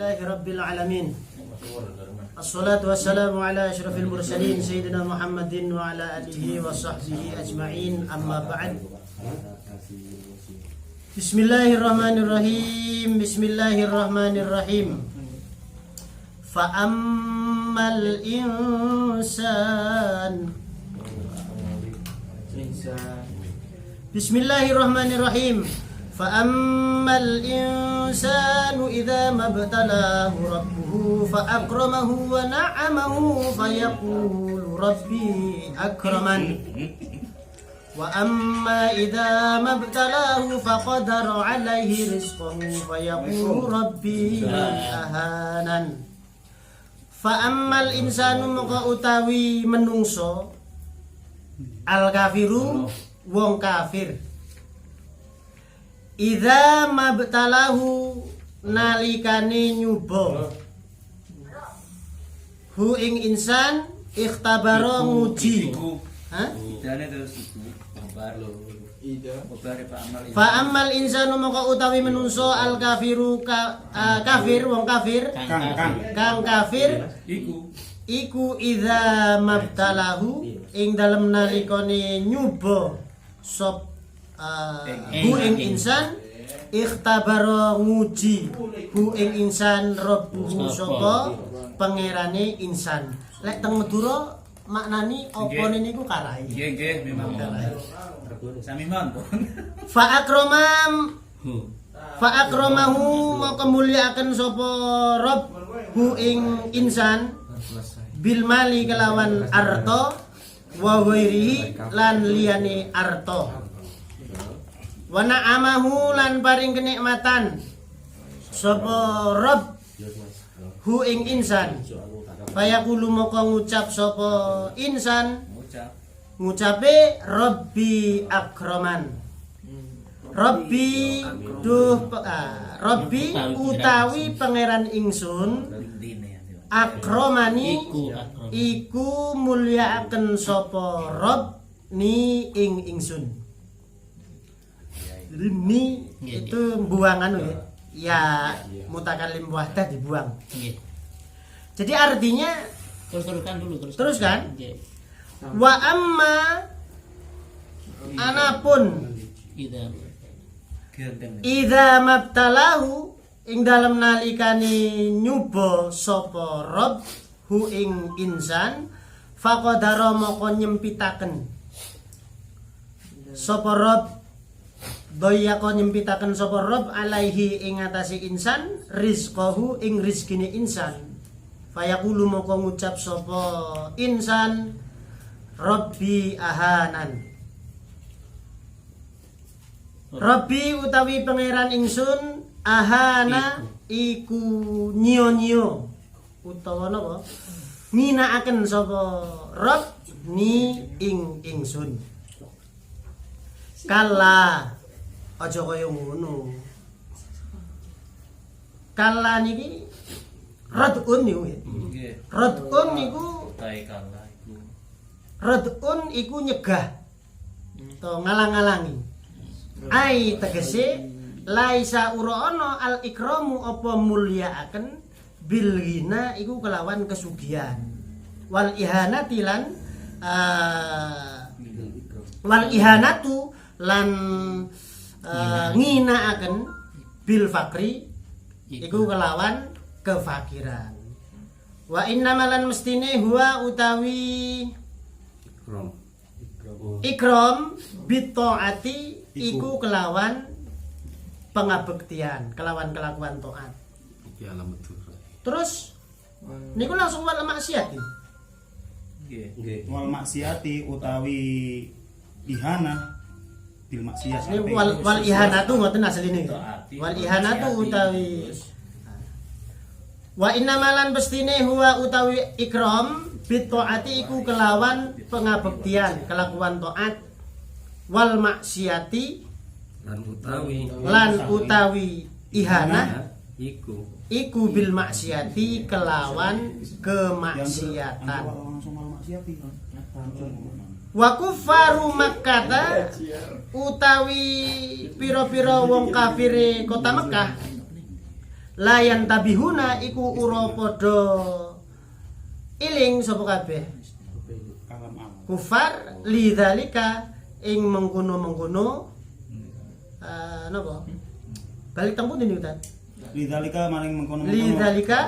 Alhamdulillahi Rabbil Alamin. Assalatu wassalamu ala asyrafil mursalin Sayyidina Muhammadin wa ala alihi wa sahbihi ajma'in. Amma ba'd. Bismillahirrahmanirrahim. Bismillahirrahmanirrahim. Fa'ammal insan. Bismillahirrahmanirrahim. Fa'ammal insanu idza mabtalahu rabbuhu fa'akramahu wa na'amahu fayaqulu rabbi akraman. Wa amma idza mabtalahu faqadara 'alaihi rizqahu fayaqulu rabbi ahanan. Fa'ammal insanu maka utawi menungso al kafiru wong kafir idza mabtalahu nalikane nyuba hu ing insan ikhtabara nguji idane terus iku kabar lho fa amal insanu maka utawi menungso al kafiru kafir wong kafir kang kafir iku idza mabtalahu ing dalem nalikane nyuba sop hu ing insan ikhtabara nguji hu ing insan rabbuhu sapa pangerane insan. Lek teng Madura maknani apa niku karai. Nggih nggih memang karai. Sami mon. Fa akramahu maka mulyakaken sapa rabb hu ing insan bil mali kelawan arta wa ghairihi lan liyane arta. Wa na'amahu lan paring kenikmatan sapa rabb hu ing insan fayaqulu maka ngucap sapa insan ngucape rabbi akraman. Rabbi Rabbi utawi pangeran ingsun akramani iku mulyakaken sapa rabb ni ing ingsun. Jadi ni itu buangan ya mutakalim wahdah dibuang. Jadi artinya teruskan. Wa amma anapun idza mabtalahu ing dalem nalikane nyuba sapa rabb hu ing insan faqadara moko nyempitaken sapa rabb daya ko nyempitaken sapa rabb alaihi ing atase insan rizqahu ing rizkine insan fayaqulu moko ngucap sapa insan rabbi ahanan. Rabbi utawi pangeran ingsun ahana iku nyo-nyo utawa napa nginakaken sapa rabb ni ing ingsun. Kala aja kaya ngono. Kala niki radun niku. Nggih. Radun niku kala iku. Radun iku nyegah. To ngalang-alangi. Ai tegese laisa uraana al ikramu apa mulyaaken bil ghina iku kelawan kesugihan. Wal ihanati lan wal ihanatu lan nginaaken bil fakri iku kelawan kefakiran. Wa innamalan mestine huwa utawi ikram bitaati iku kelawan pengabektian, kelawan kelakuan taat. Iki alamat. Terus niku langsung wal maksiati. Nggih. Wal maksiati utawi ihana bil maksiat. Ini wal ihanatu ngoten asline. Wal ihanatu utawi wa innamalan bestine huwa utawi ikram bit taati iku kelawan pengabektian, kelakuan taat wal maksiati lan utawi ihana iku bil maksiati kelawan kemaksiatan. Wa kuffaru Makkah utawi pira-pira wong kafire kota Mekah layan tabihuna iku ura padha iling sapa kabeh kufar lidzalika ing mengkono-mengkono napa balik tempun ini Ustaz lidzalika maring mengkono-mengkono lidzalika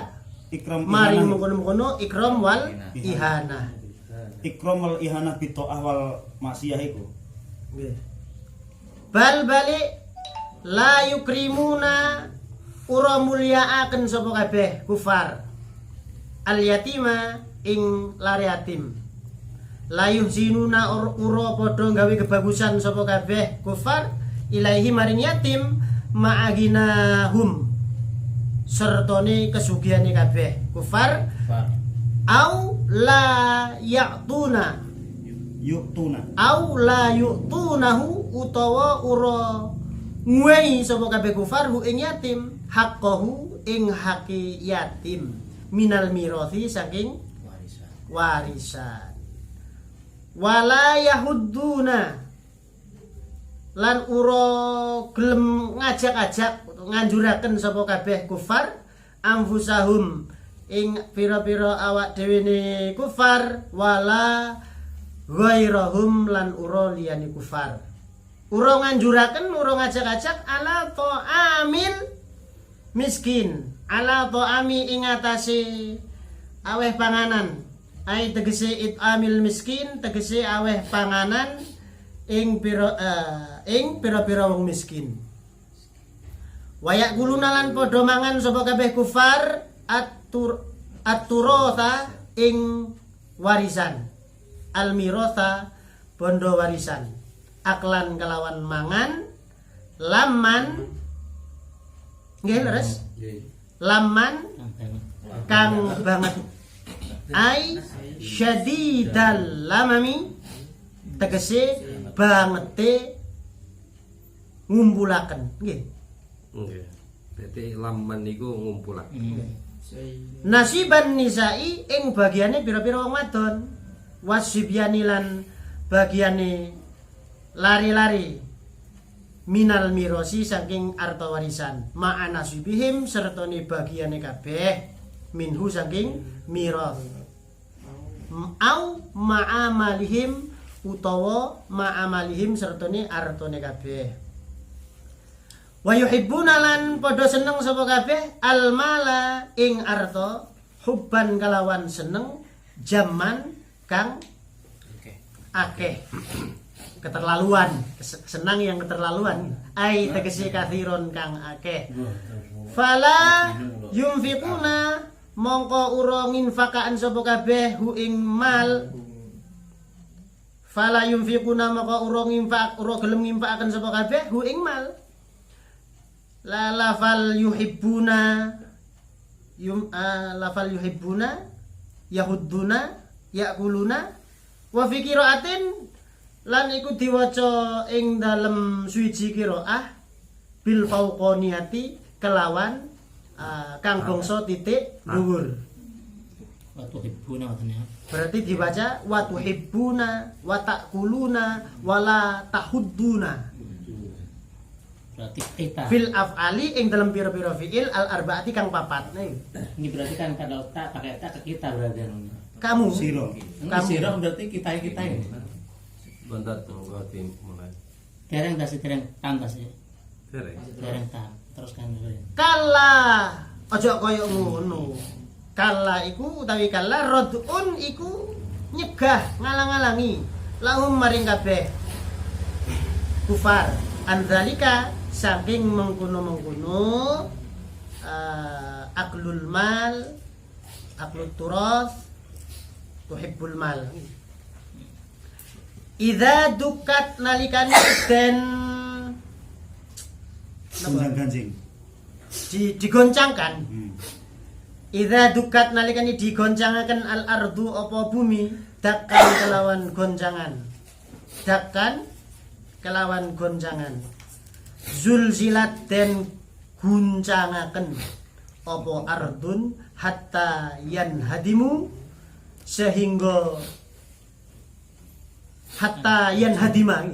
ikram maring mengkono-mengkono ikram wal ihana ikram wal ihana bitoah wal maksiyah iku nggih bal balik la yukrimuna ura mulyaaken sapa kabeh kufar al yatima ing lare yatim la yuhsinuna ura padha gawe kebagusan sapa kabeh kufar ilaihi maring yatim ma'aginahum sertone kesugihane kabeh kufar au la ya'tuna au la yu'tunahu utawa ura nguwehi sapa kabeh kufar hu ing yatim haqqahu ing haki yatim minal mirathi saking warisan wala yahudduna lan ura gelem ngajak-ajak nganjuraken sapa kabeh kufar anfusahum ing pira-pira awak dhewe ne kufar wala ghairahum lan ura liyane kufar ura nganjuraken ura ngajak-ajak ala ta'amil miskin ala ta'ami ing atase aweh panganan ai tegese itamil miskin tegese aweh panganan ing pira-pira wong miskin wayak guluna lan padha mangan sapa kabeh kufar aturotha ing warisan almirotha bondo warisan aklan kelawan mangan laman nggih leres laman kang banget ai syadidal lamami tegese bangete ngumpulaken nggih berarti laman niku ngumpulaken nasiban nisai ing bagiane pira-pira wong wadon wasibyani lan bagiane lari-lari minal mirosi saking arta warisan ma'a nasibihim sertane bagiane kabeh minhu saking miras au ma'amalihim utawa ma'amalihim sertane artane kabeh wa yuhibbuna lan padha seneng sapa kabeh almala ing arta hubban kalawan seneng jaman kang akeh keterlaluan senang yang keterlaluan ai tegese kathiron kang akeh fala yunfiquna mongko ura nginfakaan sapa kabeh hu ing mal fala yunfiquna mongko ura gelem nginfakaken sapa kabeh hu ing mal la lafal yuhibbuna lafal yuhibbuna yahudduna yakuluna wa fi qiraatin lan iku diwaca ing dalem suwiji qiraah bil fauqaniyati kelawan kang bangsa titik dhuwur wa tuhibbuna watane berarti dibaca wa tuhibbuna wa takuluna wala tahudduna berarti kita fil af'ali ing dalam pira-pira fi'il al arba'ati kang papat ini berarti kan kalau tak pakai tak ke kita berarti kamu siro siro berarti kita ini bentar tunggu tim mulai dereng tas dereng tam tas dereng dereng tam terus kan dulu kala aja kaya ngono kala iku utawi kala radun iku nyegah ngalang-alangi lahum maring kabeh kufar andzalika saking mengkono-mengkono aklul mal aklut turas tuhibbul mal idza dukat nalikane den ganjing digoncangkan idza dukat nalikane digoncangaken al ardu apa bumi dakkan kelawan goncangan dakkan kelawan goncangan zulzilat den guncangaken apa ardun hatta yanhadimu sehingga hatta yanhadima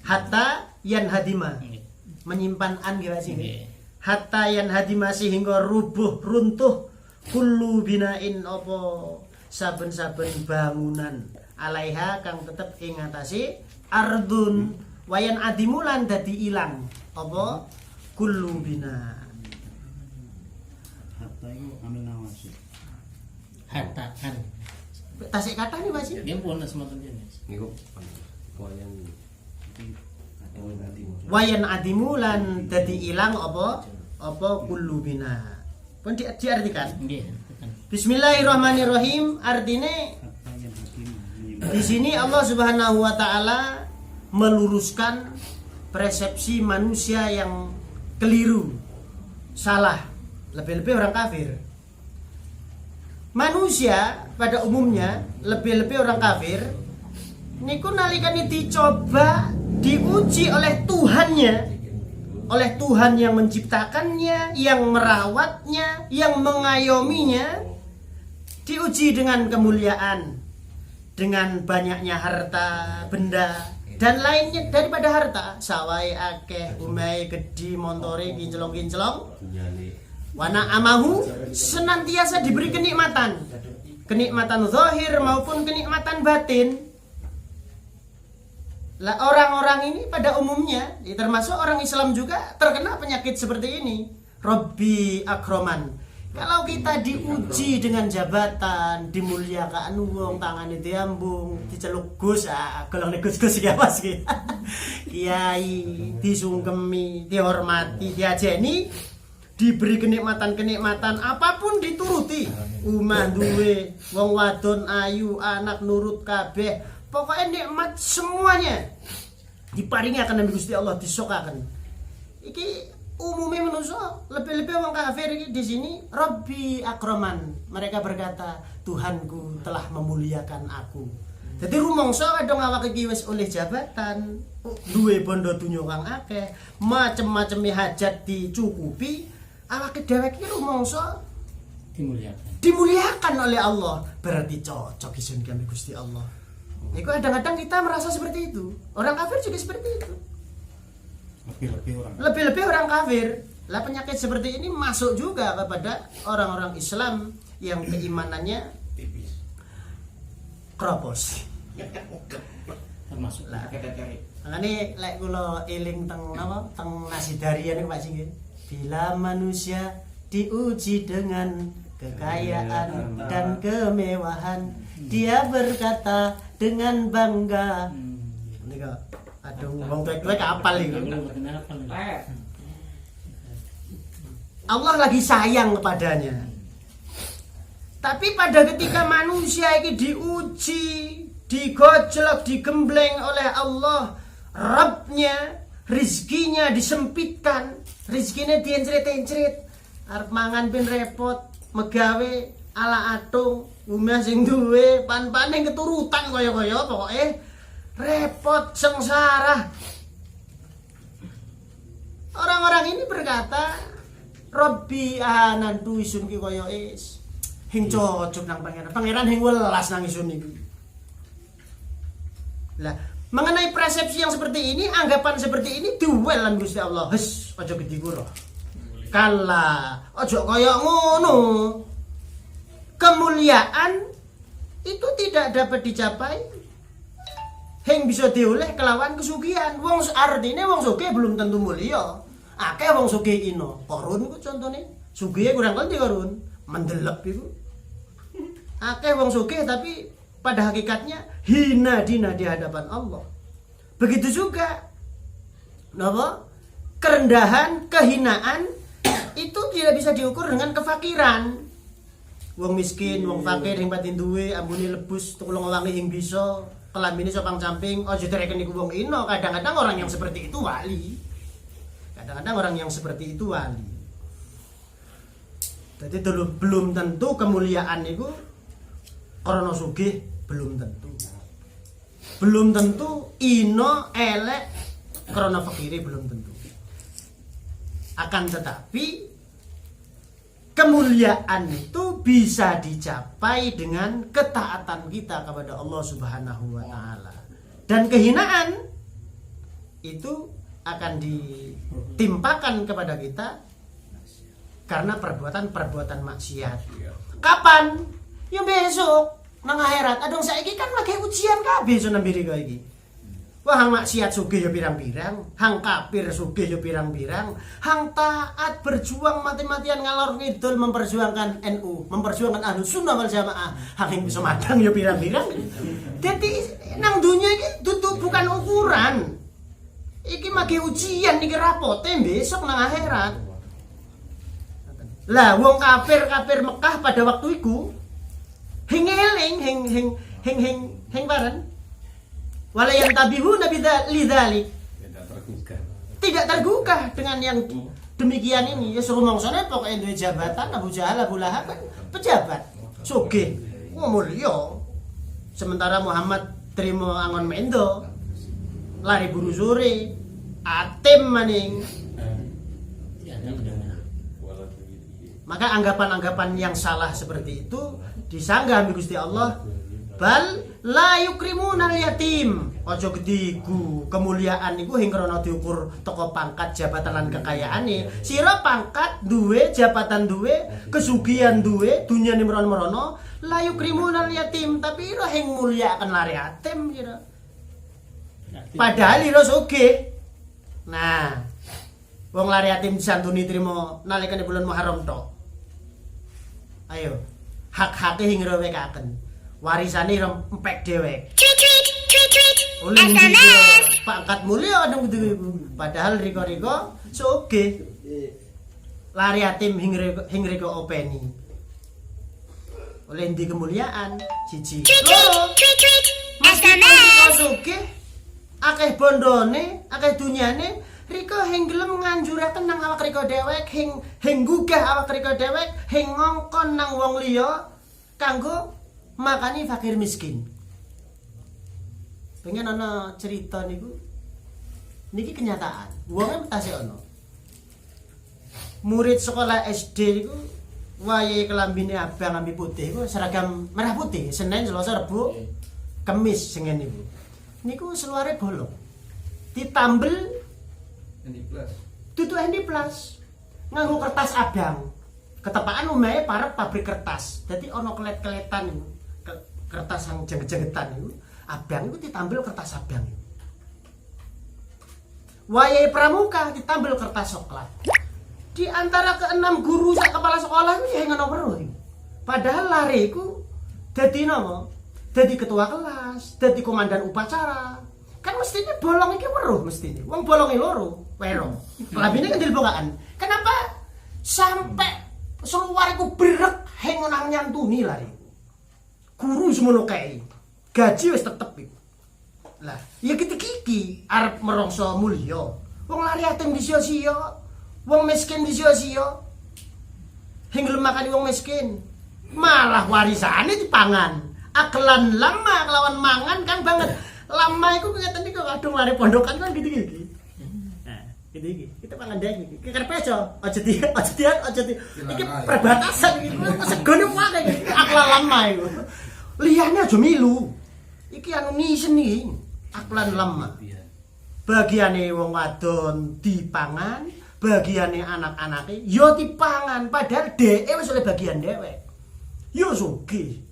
hatta yanhadima menyimpan an gitu sih hatta yanhadi masih hingga rubuh runtuh kullu binain apa saben-saben bangunan alaiha kang tetep ing atase ardun wayan adimulan dadi ilang apa kullu bina Hatta itu ambil nawasi. Hatta kan. tasik kata nih masih Dia pun semua jenis. Niku wayan wayan adimulan dadi ilang apa kullu bina pun diartikan Nggih, tekan. Bismillahirrahmanirrahim artinya Hatta yang hakim. di sini Allah Subhanahu wa taala meluruskan persepsi manusia yang keliru, salah, lebih-lebih orang kafir. Manusia pada umumnya, lebih-lebih orang kafir, niku nalikane dicoba, diuji oleh Tuhannya, oleh Tuhan yang menciptakannya, yang merawatnya, yang mengayominya, diuji dengan kemuliaan, dengan banyaknya harta, benda, dan lainnya daripada harta. Sawai akeh, umai gede, montore kinclong-kinclong. Wana amahu senantiasa diberi kenikmatan, kenikmatan zahir maupun kenikmatan batin. Lah orang-orang ini pada umumnya, termasuk orang Islam juga terkena penyakit seperti ini. Robbi akroman. Kalau kita diuji dengan jabatan, dimuliakan wong, tangan diambung, diceluk Gus, golong Gus ya Mas ki. Kiai disungkemi, dihormati, diajeni, diberi kenikmatan-kenikmatan apapun dituruti. Umah duwe, wong wadon ayu, anak nurut kabeh. Pokoknya nikmat semuanya diparingi akan Nabi Gusti Allah disokaken. Iki umumnya manusia lebih-lebih orang kafir di sini Rabbi akroman. Mereka berkata Tuhanku telah memuliakan aku. Jadi rumangsa kadang awake iki wis oleh jabatan, duwe bondo dunya kang akeh, macem-macem hajat dicukupi, awake dhewe iki rumangsa dimuliakan oleh Allah. Berarti cocok isun kami Gusti Allah. Itu kadang-kadang kita merasa seperti itu. Orang kafir juga seperti itu. Lebih-lebih orang kafir. Lah penyakit seperti ini masuk juga kepada orang-orang Islam yang keimanannya kropos. Termasuk Lah makane lek kula eling teng napa teng Nasidariya niku Pak Singgi. Bila manusia diuji dengan kekayaan dan kemewahan, dia berkata dengan bangga. Nika aduh wong tuwek-tuwek apal iki. Allah lagi sayang kepadanya. Tapi pada ketika manusia ini diuji, digojlok, digembleng oleh Allah, Rabbnya, rizkinya disempitkan, rizkinya diencret-encret, arep mangan pin repot, megawe ala atung, umah sing duwe pan-paning keturutan kaya-kaya pokoke repot sengsara. Orang-orang ini berkata, Robbi anantu isun ki kaya is. Hing cocok nang pangeran. Pangeran hing welas nang isun iki. Lah, mengenai persepsi yang seperti ini, anggapan seperti ini duel lan Gusti Allah. Hes, aja gedikura. Kala, aja kaya ngono. Kemuliaan itu tidak dapat dicapai hing bisa dioleh kelawan kesugihan. Wong artine wong sugih belum tentu mulia. Akeh wong sugih ino. Korun ku contone. Sugihe kurang kanthi korun, mendelep iku. Akeh wong sugih tapi pada hakikatnya hina dina di hadapan Allah. Begitu juga napa? Kerendahan, kehinaan itu tidak bisa diukur dengan kefakiran. Wong miskin, wong fakir yang patin duwe, ambune lebus, tulung wangi yang bisa, kelambine sopang camping, aja direken iku wong ino. Kadang-kadang orang yang seperti itu wali. Kadang-kadang orang yang seperti itu wali. Jadi dulu belum tentu kemuliaan itu karena sugih, belum tentu. Belum tentu ino elek karena fakiri, belum tentu. Akan tetapi kemuliaan itu bisa dicapai dengan ketaatan kita kepada Allah Subhanahu wa taala. Dan kehinaan itu akan ditimpakan kepada kita karena perbuatan maksiat. Kapan? Ya besok nang akhirat. Adong saiki kan lagi ujian kabeh so nang mbiri iki. Wah, hang maksiat sugih ya pirang-pirang, hang kafir sugih ya pirang-pirang, hang taat berjuang mati-matian ngalor ngidul memperjuangkan NU, memperjuangkan Ahlus Sunnah wal Jamaah, hang yang bisa madang ya pirang-pirang. Jadi nang dunia iki dudu bukan ukuran. Iki mage ujian iki rapote besok nang akhirat. Lah wong kafir Mekah pada waktu iku hengeling heng baran. Wala yantabihuna lidzalik. Tidak tergugah dengan yang demikian ini. Ya suruh mangsane pokoknya duwe jabatan Abu Jahal Abu Lahab kan pejabat. Sugih, mulya. Sementara Muhammad terima angon mendo. Lari buru sore, atem maning. Maka anggapan-anggapan yang salah seperti itu disanggah ambi Gusti Allah. Bal la yukrimunal yatim. Ojo gediku kemuliaan niku hing krana diukur teko pangkat jabatan lan kekayaane. Sira pangkat duwe, jabatan duwe, kesugihan duwe, dunyane merono-merono, la yukrimunal yatim, tapi ira hing mulyakaken lare yatim sira. Padahal ira sugih. Nah, wong lare yatim disantuni trimo nalikane bulan Muharram tok. Ayo, hak-hake hing ira wekaken. Warisane empek dhewek. Oleh pangkat mulia nang kudu padahal riko-riko sugih. Lari yatim hing riko openi. Oleh ndi kemuliaan siji. Loro. Meskipun sugih akeh bondone, akeh dunyane, riko hing gelem nganjuraken nang awak riko dhewek, hing gugah awak riko dhewek, hing ngongkon nang wong liya kanggo makani fakir miskin. Pengen ana cerita niku. Niki kenyataan. Wonge tasih ana. Murid sekolah SD niku wayahe kelambine abang ambi putih iku seragam merah putih, Senin, Selasa, Rebo, Kamis sing niku. Niku seluare bolong. Ditambel tutu Endi Plus. Nganggo kertas abang. Ketepaan omahe parep pabrik kertas. Dadi ana kelet-keletan niku. Kertas yang jengget-jenggetan itu abang itu ditambel kertas abang itu. Wayahe pramuka ditambel kertas coklat. Di antara keenam guru sak kepala sekolah itu ya ngono weruh. Padahal lare iku dadi napa? Dadi ketua kelas, dadi komandan upacara. Kan mestinya bolong iki weruh mestine. Wong bolonge loro, wero. Kelambine kendil bokaan. Kenapa sampai seluar iku brek heng nang nyantuni lare? Guru semono kae. Gaji wis tetep iku. Lah, ya iki arep merongso mulya. Wong lari yatim disia-sia, wong miskin disia-sia. Hing gelem makani wong miskin. Malah warisane dipangan. Akelan lama kelawan mangan kan banget. Lama iku ngeten iki kadung lari pondokan kan gitu iki. Nah, gitu iki. Kita pangan daging. Keker peco, aja di. Iki perbatasan iki. Segone wae iki. Akelan lama iku. Liyane aja milu. Iki anu nisen iki. Aklan lemah. Bagiane wong wadon dipangan, bagiane anak-anake ya dipangan, padahal dheke wis oleh bagian dhewek. Ya sugih.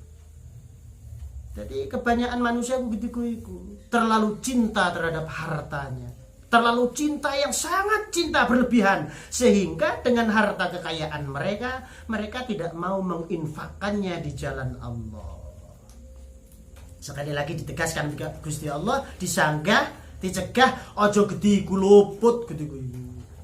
Jadi kebanyakan manusia begitu iku, terlalu cinta terhadap hartanya. Terlalu cinta yang sangat cinta berlebihan sehingga dengan harta kekayaan mereka tidak mau menginfakkannya di jalan Allah. Sekali lagi ditegaskan Gusti Allah, disanggah, dicegah ojo gede iku luput gede iku.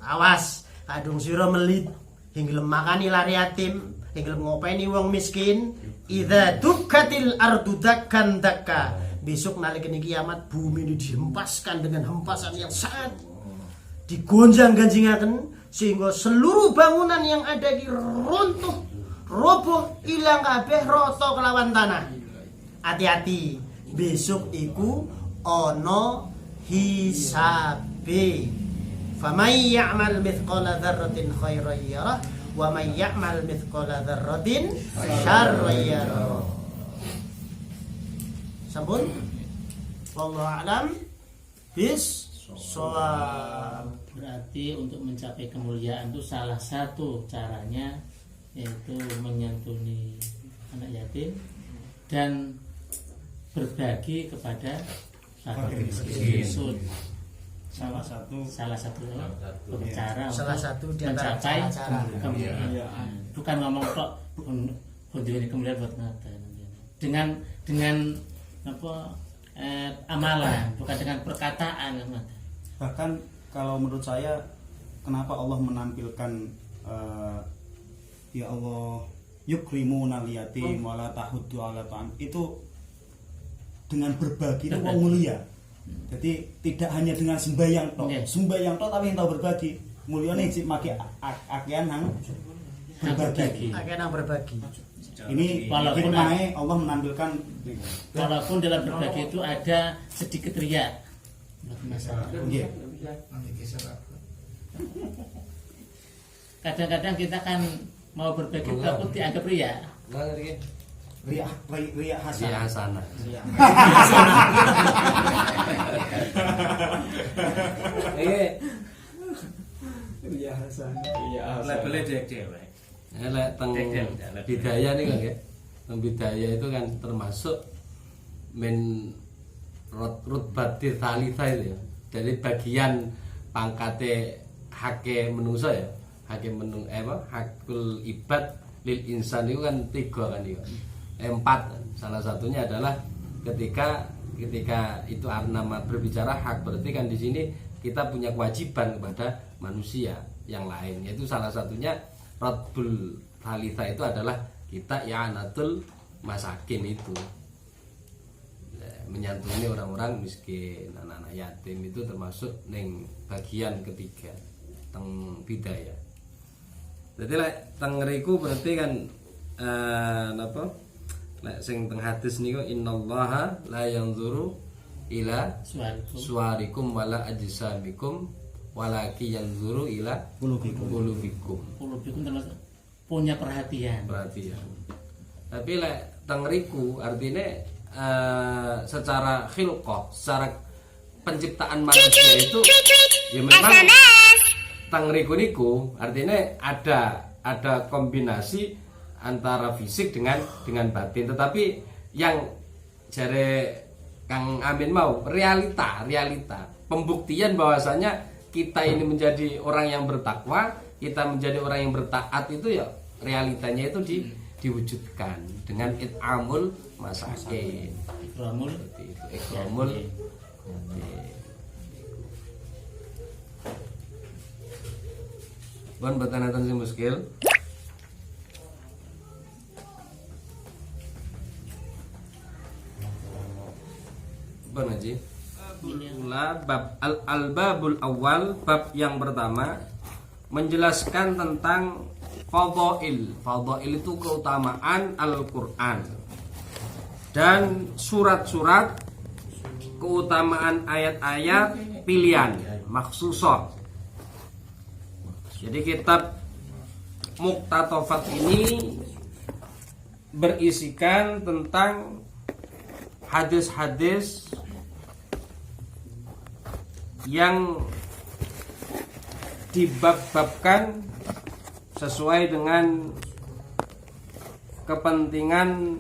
Awas, kadung sira melit hing gelem makani lare yatim, hing gelem ngopeni wong miskin. Idza dukkatil ardu dakkan dakka. Besok nalikane kiamat bumi ini dihempaskan dengan hempasan yang sangat digonjang-ganjingaken sehingga seluruh bangunan yang ada di runtuh, roboh, ilang kabeh rata kelawan tanah. Hati-hati, besok iku ono hisabe. Famay ya'mal mithqala dzarratin khairan yarah wa may ya'mal mithqala dzarratin syarran yarah. Sampun? Wallahu a'lam bis Shawab. Berarti untuk mencapai kemuliaan itu salah satu caranya yaitu menyantuni anak yatim dan berbagi kepada fakir miskin. Salah satu Salah satu cara Salah untuk satu di antara mencapai cara-cara. kemuliaan. Bukan ngomong kok ini kemuliaan buat ngata. Dengan apa amalan, bukan dengan perkataan kan. bahkan kalau menurut saya kenapa Allah menampilkan ya Allah yukrimuna liyatim wala tahuddu ala ta'am itu dengan berbagi itu wong mulia. Jadi tidak hanya dengan sembahyang tok. Okay. Sembahyang tok tapi tahu berbagi. Mulyane sik make akean nang berbagi. Akhirnya berbagi. Ini Walaupun hikmahnya Allah menampilkan walaupun dalam berbagi itu ada sedikit riya. Masalah. nggih. Kadang-kadang kita kan mau berbagi takut dianggap riya. Riya hasan. Iya sana. Labelnya dewek. Lek teng bidaya nih kan ya. Teng bidaya itu kan termasuk men rutbatir thalithah itu ya. Dari bagian pangkate hake menungso ya. Hake hakul ibad lil insan itu kan 3 kan ya. 4. Salah satunya adalah ketika itu nama berbicara hak, berarti kan di sini kita punya kewajiban kepada manusia yang lain, yaitu salah satunya Rabbul Thalithah itu adalah kita i'anatul masakin itu, menyantuni orang-orang miskin, anak-anak yatim itu termasuk ning bagian ketiga teng bidaya. Jadi lek teng ngriku berarti kan napa? Lek sing teng hadis niku innallaha la yanzuru ila suwarikum wala ajsamikum walaki yanzuru ila qulubikum. Qulubikum termasuk punya perhatian. Tapi lek teng ngriku artinya secara khilqah, secara penciptaan manusia itu ya memang teng ngriku niku artinya ada kombinasi antara fisik dengan batin, tetapi yang jare Kang Amin mau realita pembuktian bahwasanya kita ini menjadi orang yang bertakwa, kita menjadi orang yang bertaat itu ya realitanya itu diwujudkan dengan it'amul masakin. Ikramul Itu ikramul. Bon betanatan sing muskil. Bon Haji. Bab al-babul awal, bab yang pertama menjelaskan tentang fadhail. Fadhail itu keutamaan Al-Qur'an. Dan surat-surat keutamaan ayat-ayat pilihan maksusah. Jadi kitab Muqtatafat ini berisikan tentang hadis-hadis yang dibab-babkan sesuai dengan kepentingan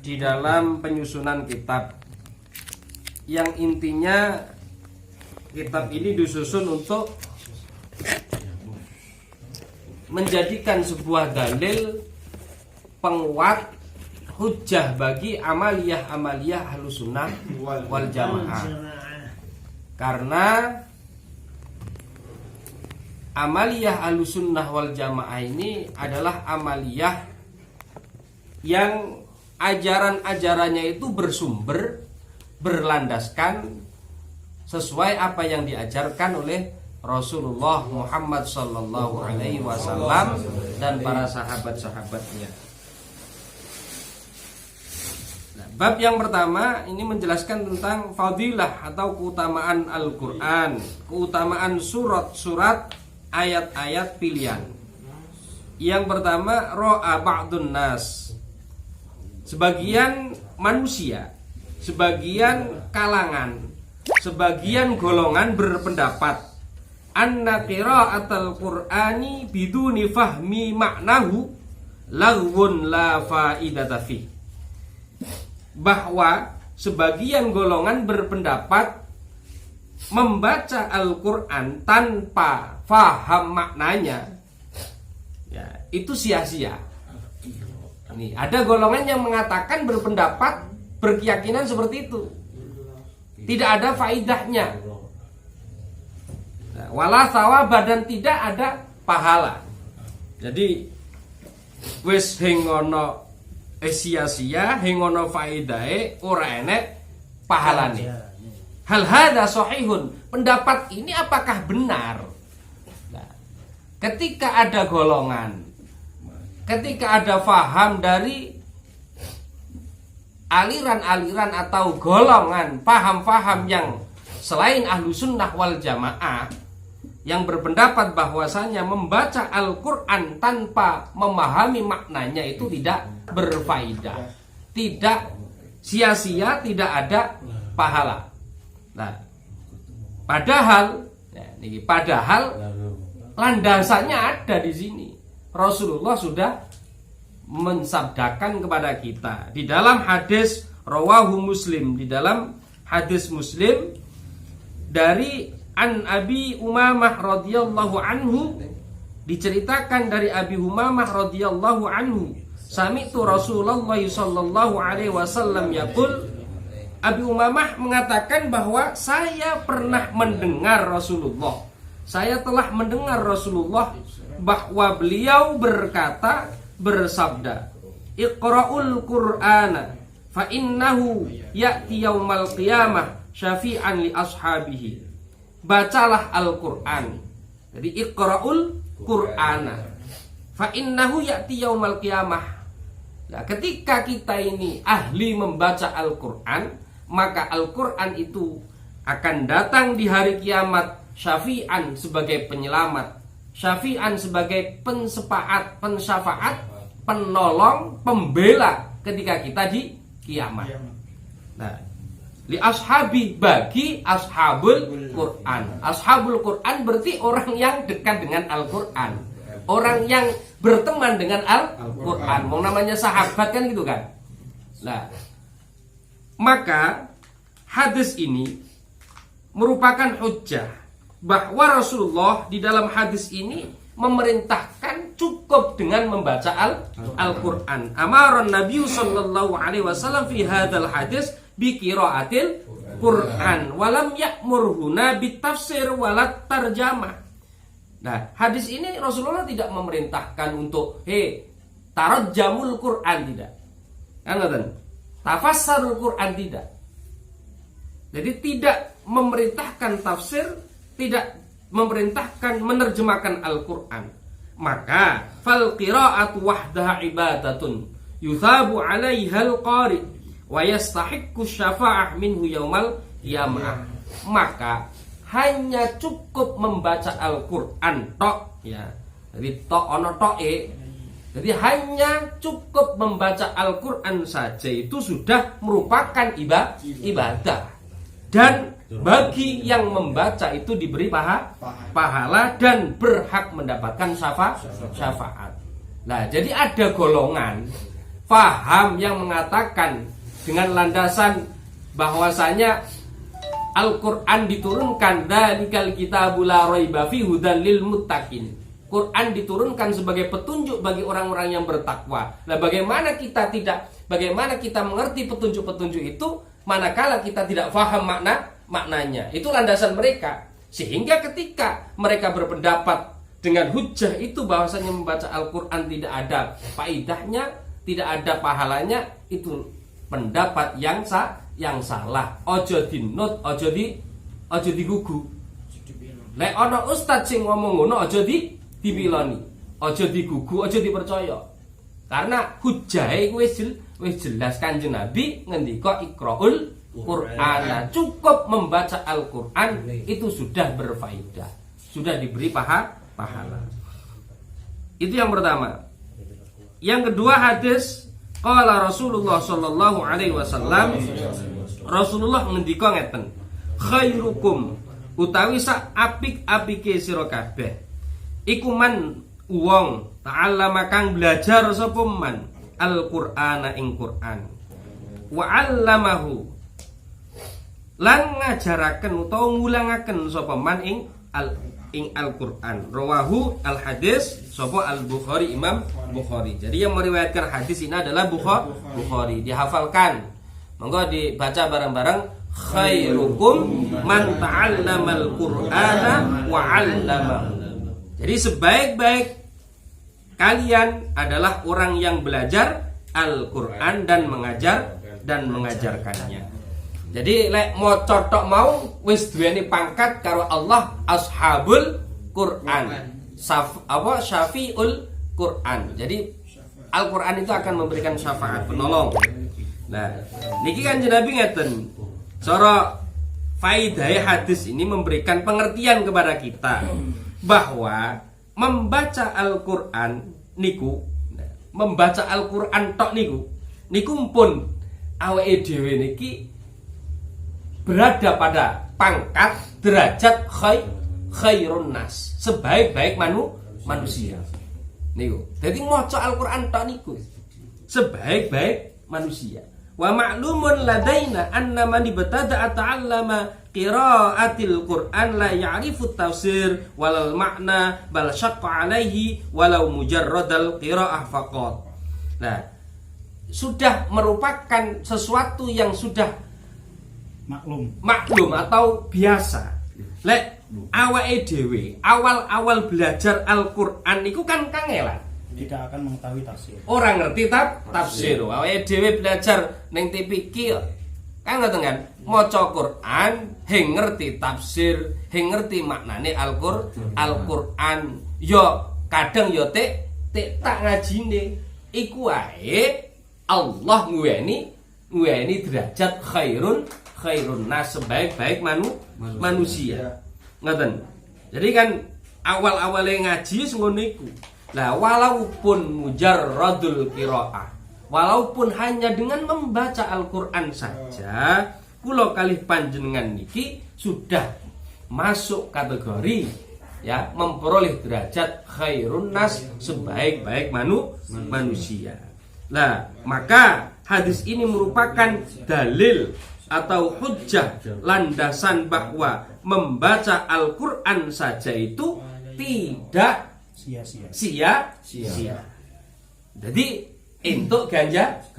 di dalam penyusunan kitab, yang intinya kitab ini disusun untuk menjadikan sebuah dalil penguat hujjah bagi amaliyah Ahlus Sunnah wal Jamaah. Karena amaliyah Ahlus Sunnah wal Jamaah ini adalah amaliyah yang ajaran-ajarannya itu bersumber, berlandaskan sesuai apa yang diajarkan oleh Rasulullah Muhammad sallallahu alaihi wasallam dan para sahabat-sahabatnya. Bab yang pertama ini menjelaskan tentang fadilah atau keutamaan Al-Quran, keutamaan surat-surat ayat-ayat pilihan. Yang pertama, ro'a ba'dun nas, sebagian manusia, sebagian kalangan sebagian golongan berpendapat anna qira'atul Qur'ani biduni fahmi maknahu laghun la faidata fi. Bahwa sebagian golongan berpendapat membaca Al-Qur'an tanpa faham maknanya ya, itu sia-sia. Nih, ada golongan yang mengatakan berpendapat berkeyakinan seperti itu. Tidak ada faidahnya. Nah, wala thawaba dan tidak ada pahala. Jadi wis hengono sia-sia, hengono faidahe, ora enek pahalane. Hal hadza sahihun. Pendapat ini apakah benar? Nah, ketika ada golongan, ketika ada faham dari aliran-aliran atau golongan paham-paham yang selain ahlu sunnah wal jamaah yang berpendapat bahwasanya membaca Al-Quran tanpa memahami maknanya itu tidak berfaedah, tidak sia-sia, tidak ada pahala. Nah, padahal landasannya ada di sini. Rasulullah sudah mensabdakan kepada kita di dalam hadis rawahu Muslim, di dalam hadis Muslim dari an Abi Umamah radhiyallahu anhu, diceritakan dari Abi Umamah radhiyallahu anhu, sami'tu Rasulullah sallallahu alaihi wasallam yaqul. Abi Umamah mengatakan bahwa saya pernah mendengar Rasulullah, saya telah mendengar Rasulullah bahwa beliau berkata, bersabda, Iqra'ul Qur'ana fa innahu ya'ti yaumal qiyamah syafi'an li ashabihi. Bacalah Al-Qur'an. Jadi Iqra'ul Qur'ana fa innahu ya'ti yaumal qiyamah. Ya, ketika kita ini ahli membaca Al-Qur'an, maka Al-Qur'an itu akan datang di hari kiamat syafi'an sebagai penyelamat, syafi'an sebagai pensyafaat, penolong, pembela ketika kita di kiamat. Nah, li ashabi, bagi ashabul Quran. Ashabul Quran berarti orang yang dekat dengan Al-Quran, orang yang berteman dengan Al-Quran. Mau namanya sahabat kan gitu kan. Nah, maka hadis ini merupakan hujjah bahwa Rasulullah di dalam hadis ini memerintahkan cukup dengan membaca Al-Quran. Amaran Nabi sallallahu alaihi wasallam fi hadzal hadis bi qiraatil Quran walam ya'murhuna bitafsir walat tarjamah. Nah, hadis ini Rasulullah tidak memerintahkan untuk tarjamul Quran, tidak. Kan ngoten? Tafassarul Quran, tidak. Jadi tidak memerintahkan tafsir, tidak memerintahkan menerjemahkan Al-Quran. Maka fal qira'atu wahdaha ibadatun yuthabu 'alaiha al-qari wa yastahiqqu syafa'ah minhu yaumal qiyamah. Maka hanya cukup membaca Al-Quran tok, ya. Jadi tok ono toke. Jadi hanya cukup membaca Al-Quran saja itu sudah merupakan ibadah. Dan bagi yang membaca itu diberi pahala dan berhak mendapatkan syafaat. Nah, jadi ada golongan faham yang mengatakan dengan landasan bahwasanya Al-Quran diturunkan dzalikal kitabul la raiba fihi hudan lil muttaqin. Quran diturunkan sebagai petunjuk bagi orang-orang yang bertakwa. Nah, bagaimana kita mengerti petunjuk-petunjuk itu manakala kita tidak faham maknanya? Itu landasan mereka. Sehingga ketika mereka berpendapat dengan hujjah itu bahwasanya membaca Al-Quran tidak ada faidahnya, tidak ada pahalanya, itu pendapat yang salah. Ojo dinut, ojo digugu. Lek ana ustaz sing ngomong ngono aja dipiloni, aja digugu, aja dipercaya. Karena hujahe wis jelas, Kanjeng Nabi ngendika Iqraul Qur'an. Cukup membaca Al-Qur'an itu sudah berfaedah, sudah diberi pahala. Itu yang pertama. Yang kedua, hadis qala Rasulullah sallallahu alaihi wasallam, Rasulullah ngendika ngeten, khairukum utawi sak apik-apike sira kabeh iku man wong ta'allama kang belajar sapa man Al-Qur'ana ing Qur'an wa 'allamahu lan ngajaraken utawa ngulangaken sapa man ing Al-Qur'an. Rawahu al-hadis sapa Al-Bukhari, Imam Bukhari. Jadi yang meriwayatkan hadis ini adalah Bukhari. Dihafalkan. Monggo dibaca bareng-bareng. Khairukum man ta'allamal Qur'ana wa 'allamahu. Jadi sebaik-baik kalian adalah orang yang belajar Al-Qur'an dan mengajarkannya. Jadi lek maca tok mau wis duweni pangkat karo Allah Ashabul Quran. Syafiul Quran. Jadi Al-Qur'an itu akan memberikan syafaat, penolong. Nah, niki kan Nabi ngeten. Cara faidah hadis ini memberikan pengertian kepada kita bahwa membaca Al-Qur'an niku, membaca Al-Qur'an tok niku pun awake dhewe niki berada pada pangkat derajat khairun nas, sebaik-baik manusia. Niku. Jadi maca Al-Qur'an tok niku sebaik-baik manusia. Wa ma'lumun ladaina anna man ibtada'a ta'allama qira'atil Qur'an la ya'rifu tafsir walal ma'na bal syaqqa 'alaihi walau mujarradal qira'ah faqat. Nah, sudah merupakan sesuatu yang sudah maklum atau biasa. Lek awake dhewe awal-awal belajar Al-Qur'an niku kan kangelan. Tidak akan mengetahui tafsir. Orang ngerti tafsir. Awake dhewe belajar ning TPQ kan ngoten kan, maca Qur'an, hing ngerti tafsir, hing ngerti maknane Al-Qur'an. Yo kadang yo tak ngajine. Iku wae Allah nguweni derajat khairun nas, sebaik-baik manusia. Ngoten. Jadi kan awal-awale ngaji ngono iku. Lah walaupun mujarradul qiraah, walaupun hanya dengan membaca Al-Qur'an saja, kula kalih panjenengan niki sudah masuk kategori ya memperoleh derajat khairun nas, sebaik-baik manusia. Lah, maka hadis ini merupakan dalil atau hujjah landasan bahwa membaca Al-Qur'an saja itu tidak sia-sia. Jadi untuk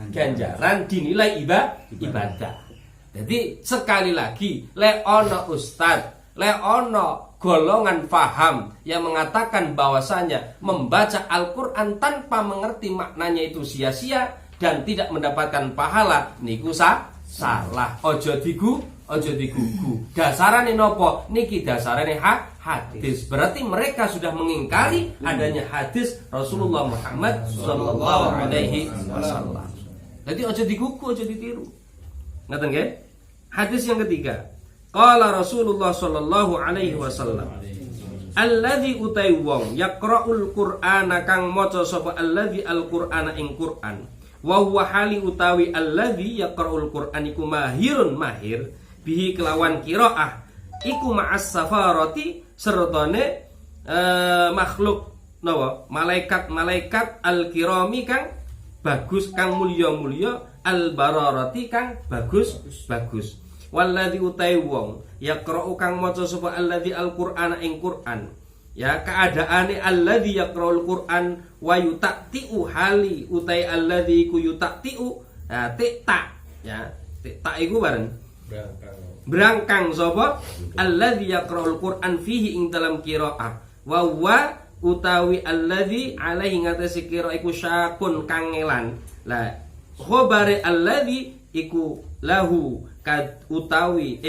ganjaran dinilai ibadah. Jadi sekali lagi, le ono ustad, le ono golongan faham yang mengatakan bahwasanya membaca Al-Qur'an tanpa mengerti maknanya itu sia-sia dan tidak mendapatkan pahala, niku salah. Ojo digugu. Dasarane nopo? Niki dasarane hadis. Berarti mereka sudah mengingkari adanya hadis Rasulullah Muhammad sallallahu alaihi wasallam. Jadi ojo digugu, ojo ditiru. Ngaten nggih? Hadis yang ketiga. Qala Rasulullah sallallahu alaihi wasallam, alladzi utai wong yaqra'ul Qur'ana kang maca sapa alladzi al-Qur'ana ing Qur'an. Wa huwa hali utawi alladzi yaqra'ul Qur'an iku mahir bihi kelawan qiraah iku ma'as safarati sertane makhluk napa malaikat al-kirami kang bagus, kang mulya-mulya, al-bararati kang bagus. Walladzi utai wong yaqra'u kang maca sapa alladzi al-Qur'ana ing Qur'an, ya keadaane alladzi yaqra'ul Qur'an wa yutaqtiu hali utai alladzi ku yutaqtiu tikta, ya tikta iku bareng berangkang sapa alladzi yaqra'ul Qur'an fihi ing dalam qiraah wa huwa utawi alladzi alaihi ngatasi qiraah iku syakun kangelan. Lah khabare alladzi iku lahu utawi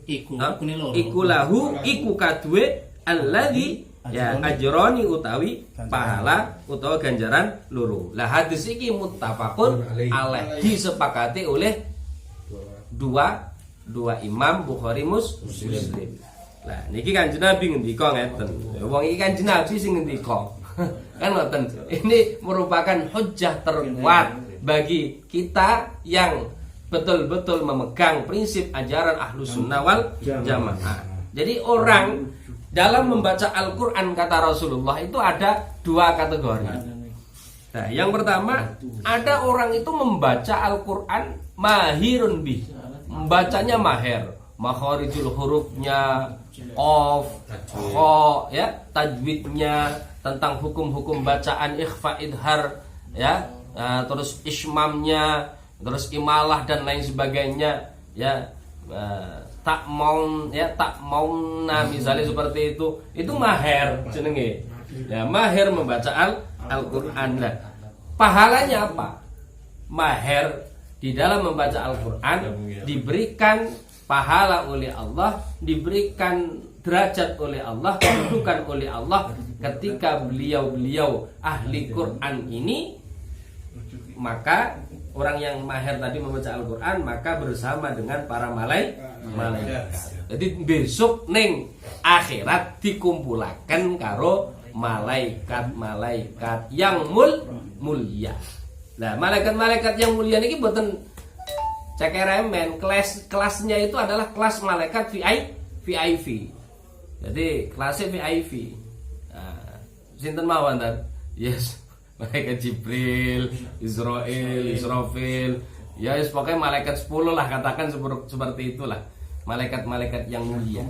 iku lahu iku kadue alladzi ya ajroni utawi pahala utawa ganjaran loro. Lah hadis iki muttafaqun alaih, disepakati oleh dua imam Bukhari Muslim. Lah niki Kanjeng Nabi ngendika ngeten. Wong iki Kanjeng Nabi sing ngendika. Kan ngoten. Ini merupakan hujjah terkuat bagi kita yang betul-betul memegang prinsip ajaran Ahlus Sunnah wal Jamaah. Jadi orang dalam membaca Al-Quran, kata Rasulullah, itu ada dua kategori. Nah, yang pertama, ada orang itu membaca Al-Quran mahirun bih, membacanya mahir, makharijul hurufnya, qaf, kha, ya, tajwidnya, tentang hukum-hukum bacaan ikhfa, idhar, ya, terus ismamnya, terus imalah dan lain sebagainya, ya, tak mau misalnya seperti itu mahir jenenge, ya, mahir membaca Al-Quran. Nah, pahalanya apa? Mahir di dalam membaca Al-Quran diberikan pahala oleh Allah, diberikan derajat oleh Allah, kedudukan oleh Allah ketika beliau ahli Quran ini. Maka orang yang mahir tadi membaca Al-Quran maka bersama dengan para malaikat. Jadi besok neng akhirat dikumpulakan karo malaikat-malaikat yang mulia. Nah, malaikat-malaikat yang mulia ini boten cekeremen, kelasnya itu adalah kelas malaikat VIP. Jadi kelasnya VIP. Nah, sinten mawon ta? Yes, malaikat Jibril, Israfil. Ya, yes, pokoknya malaikat 10 lah, katakan seperti itulah. Malaikat-malaikat yang mulia.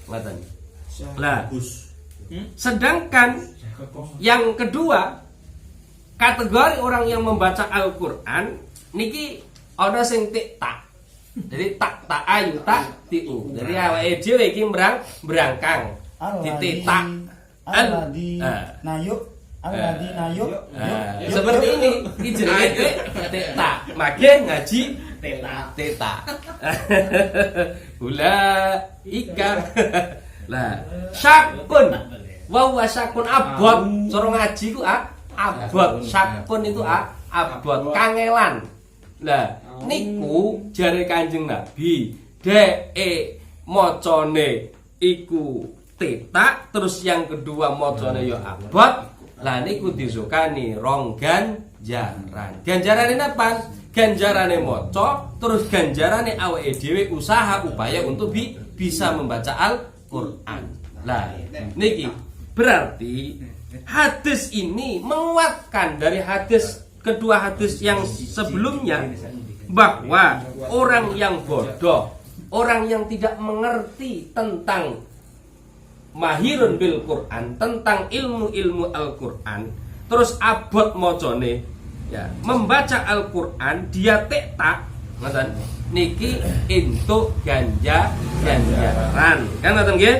Ngoten. Lah, sedangkan yang kedua, kategori orang yang membaca Al-Quran niki ana sing tak. Jadi tak ayu tak tiu. Jadi awake dhewe iki berangkang ditetak alladzi nayuk seperti ini iki jenenge tetak. Mage ngaji tetak. Ulaika. Lah, syakun. Wa syakun abot. Cara ngaji ku abot. Syakun itu abot, kangelan. Lah, niku jare Kanjeng Nabi, deke macane iku tetak, terus yang kedua macane ya abot. Lah niku disukani rong ganjaran. Ganjarane napa? Ganjarane maca, terus ganjarane awake dhewe usaha upaya untuk bisa membaca Al-Quran. Lah, niki berarti hadis ini menguatkan dari kedua hadis yang sebelumnya, bahwa orang yang bodoh, orang yang tidak mengerti tentang mahirun bil Quran, tentang ilmu-ilmu Al-Quran, terus abot mocone, ya, membaca Al-Quran dia tektak, ngoten niki entuk ganjaran. Kan ngoten nggih?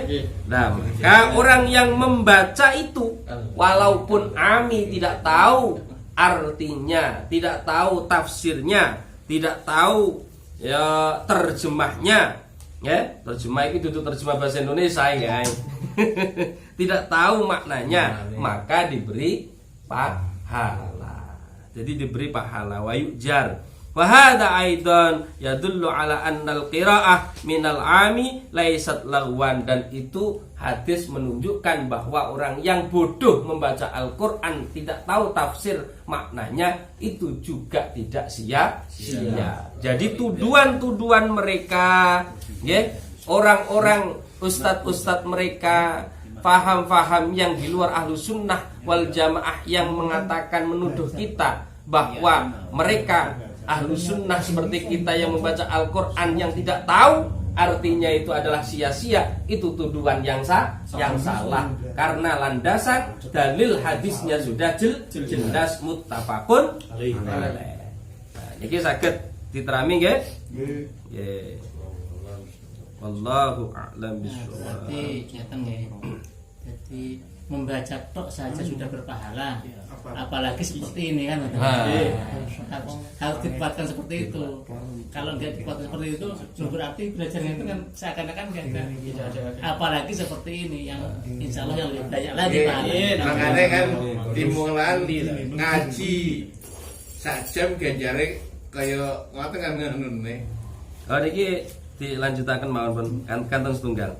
Nah, maka orang yang membaca itu walaupun ami tidak tahu artinya, tidak tahu tafsirnya, tidak tahu ya terjemahnya, ya, terjemah itu terjemah bahasa Indonesia ya. Tidak tahu maknanya, maka diberi pahala. Jadi diberi pahala wa yujar. Wa hadza aidan yadullu ala annal qiraah minal ami laisat lagwan, dan itu hadis menunjukkan bahwa orang yang bodoh membaca Al-Qur'an tidak tahu tafsir maknanya itu juga tidak sia-sia. Jadi tuduhan-tuduhan mereka, ya, orang-orang ustadz-ustadz mereka, faham-faham yang di luar Ahlus Sunnah wal Jamaah yang mengatakan, menuduh kita bahwa mereka Ahlus Sunnah seperti kita yang membaca Al-Quran yang tidak tahu artinya itu adalah sia-sia, itu tuduhan yang salah, karena landasan dalil hadisnya sudah jelas muttafaqun alaih. Nah, iki saged diterami nggih? Nggih. Wallahu a'lam bishawab. Jadi membaca tok saja sudah berpahala, apalagi seperti ini kan. Harus dikuatkan seperti itu. Kalau nggak dikuatkan seperti itu, berarti belajarnya itu kan seakan-akan nggak ada. Apalagi seperti ini yang insya Allah yang lebih banyak lagi pahala. Makanya kan timulan ngaji sajam ganjare kaya ngoten kan ngono. Oh niki dilanjutaken mawon pun kantong setunggal.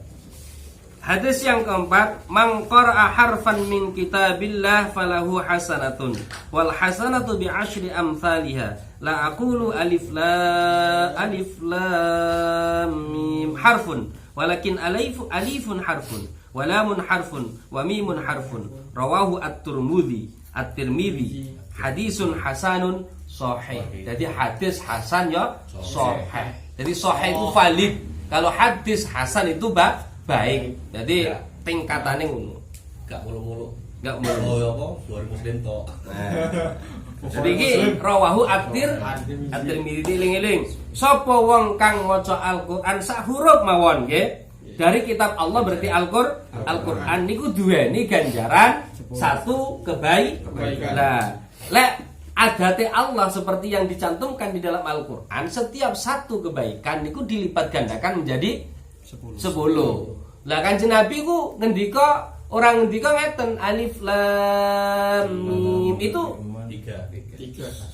Hadis yang keempat, man qara'a harfan min kitabillah falahu hasanatun wal hasanatu bi asyri amsalha. La aqulu alif lam mim harfun walakin alifun harfun wa lamun harfun wa mimun harfun. Rawahu at-Tirmidzi. Hadisun hasanun sahih. Jadi hadis hasan ya sahih. Jadi sahih itu valid. Kalau hadis hasan itu baik. Jadi tingkatannya ngono. Gak mulu-mulu. Gak mulu. Oh ya apa? Luar muslim tok. Jadi iki rawahu at-Tirmidzi eling-eling. Sapa wong kang maca Al-Qur'an sak huruf mawon nggih. Dari kitab Allah berarti Al-Qur'an niku duweni ganjaran satu kebaikan. Nah, lek adate Allah seperti yang dicantumkan di dalam Al-Qur'an, setiap satu kebaikan niku dilipat gandakan menjadi 10. Lah Kanjeng Nabi ku ngendika orang ngendika ngeten alif lam mim itu Tiga.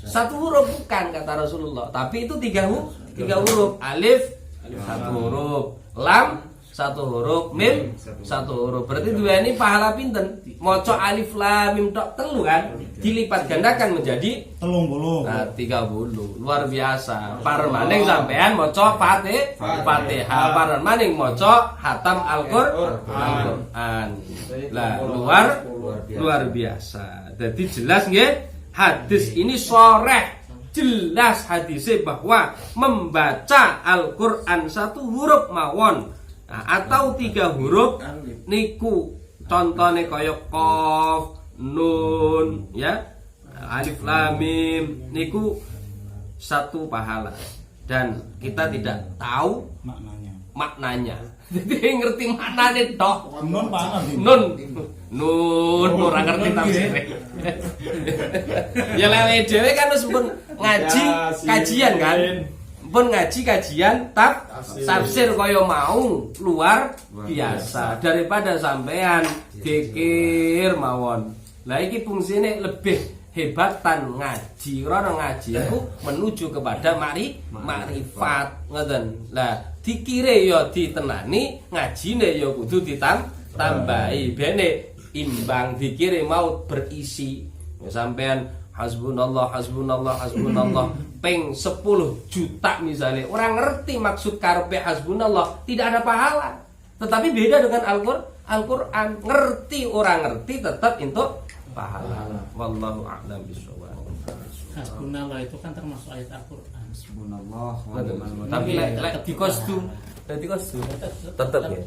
satu huruf bukan kata Rasulullah, tapi itu tiga huruf. Alif satu huruf, lam satu huruf, mim satu huruf. Berarti dua ini pahala pinten? Maca alif lam mim tok telu kan? Dilipat gandakan menjadi 30. Nah, 30. Luar biasa. Pareng maning sampean maca Fatihah, pareng maning maca hatam Al-Qur'an. Lah, luar biasa. Jadi jelas nggih, hadis ini shareh jelas hadisnya bahwa membaca Al-Qur'an satu huruf mawon. Nah, atau 3 huruf niku contohnya kaya qaf, nun, ya, alif lam mim niku satu pahala dan kita tidak tahu maknanya. Jadi ngerti maknanya tok. Nun panas iki. Nun ora ngerti tafsirnya. Ya lewe dhewe kan wis pun ngaji kajian kan. Pun ngaji kajian tafsir kaya mau luar biasa daripada sampean dikir mawon. Lah iki fungsine lebih hebatan ngaji. Ora ngaji iku menuju kepada makrifat ngoten. Lah dikire ya ditenani, ngajine ya kudu ditambahi bene imbang. Dikire mau berisi. Ya sampean hasbunallah peng 10 juta misalnya, orang ngerti maksud karepe hasbunallah, tidak ada pahala. Tetapi beda dengan Al-Qur'an, ngerti orang ngerti tetap untuk pahala. Wallahu a'lam bishawab. Hasbunallah itu kan termasuk ayat Al-Qur'an. Subhanallah. Tapi lek di kostum tetap ya.